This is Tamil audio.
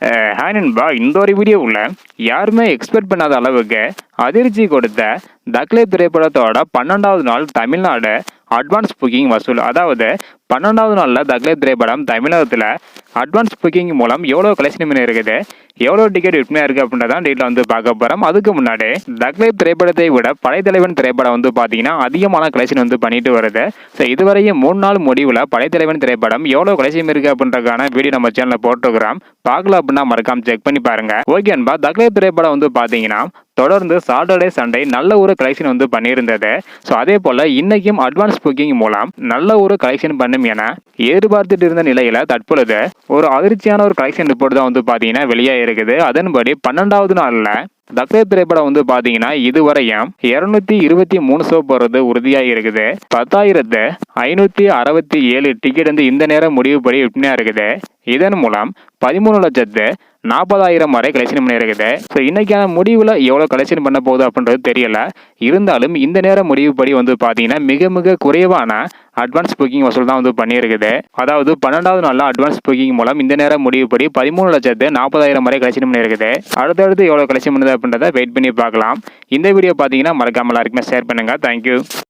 ஹாய் நண்பா, இந்த ஒரு வீடியோவில் யாருமே எக்ஸ்பெக்ட் பண்ணாத அளவுக்கு அதிர்ச்சி கொடுத்த தக்லே திரைப்படத்தோட 12வது நாள் தமிழ்நாடு அட்வான்ஸ் புக்கிங் வசூல். அதாவது 12வது நாளில் தக்லே திரைப்படம் தமிழகத்தில் அட்வான்ஸ் புக்கிங் மூலம் எவ்வளோ கலெக்ஷன் இருக்குது, எவ்வளோ டிக்கெட் விற்பனையாக இருக்குது அப்படின்றதான் டீட்டில் வந்து பார்க்க போகிறோம். அதுக்கு முன்னாடி தக்லே திரைப்படத்தை விட படைத்தலைவன் திரைப்படம் வந்து பார்த்தீங்கன்னா அதிகமான கலெக்ஷன் வந்து பண்ணிட்டு வருது. ஸோ இதுவரையும் 3 நாள் முடிவில் படைத்தலைவன் திரைப்படம் எவ்வளோ கலெக்ஷன் இருக்குது அப்படின்றக்கான வீடியோ நம்ம சேனலில் போட்டுருக்கிறோம். பார்க்கல அப்படின்னா மறக்காம செக் பண்ணி பாருங்க. ஓகே அன்பா, தக்லே திரைப்படம் வந்து பார்த்தீங்கன்னா தொடர்ந்து சாட்டர்டே சண்டே நல்ல ஒரு கலெக்ஷன் வந்து பண்ணியிருந்தது. ஸோ அதே போல் இன்னைக்கும் அட்வான்ஸ் புக்கிங் மூலம் நல்ல ஒரு கலெக்ஷன் பண்ணும் என எதிர்பார்த்துட்டு இருந்த நிலையில் தற்பொழுது ஒரு அதிர்ச்சியான ஒரு கலெக்ஷன் ரிப்போர்ட் தான் வந்து பார்த்தீங்கன்னா வெளியாக இருக்குது. அதன்படி 12வது நாளில் தக்லே திரைப்படம் வந்து பார்த்தீங்கன்னா இதுவரையும் 223 ஷோ போகிறது உறுதியாக இருக்குது. 10,567 டிக்கெட் வந்து இந்த நேரம் முடிவுபடி விற்பனையாக இருக்குது. இதன் மூலம் 13,40,000 வரை கலெக்ஷன் பண்ணியிருக்குது. ஸோ இன்னைக்கான முடிவில் எவ்வளோ கலெக்ஷன் பண்ண போகுது அப்படின்றது தெரியல. இருந்தாலும் இந்த நேரம் முடிவுப்படி வந்து பார்த்தீங்கன்னா மிக மிக குறைவான அட்வான்ஸ் புக்கிங் வசூல் தான் வந்து பண்ணியிருக்குது. அதாவது 12வது நாளில் அட்வான்ஸ் புக்கிங் மூலம் இந்த நேரம் முடிவுப்படி 13,40,000 வரை கலெக்ஷன் பண்ணியிருக்குது. அடுத்தடுத்து எவ்வளோ கலெக்ஷன் பண்ணுது அப்படின்றத வெயிட் பண்ணி பார்க்கலாம். இந்த வீடியோ பார்த்தீங்கன்னா மறக்காம எல்லாருக்குமே ஷேர் பண்ணுங்கள். தேங்க்யூ.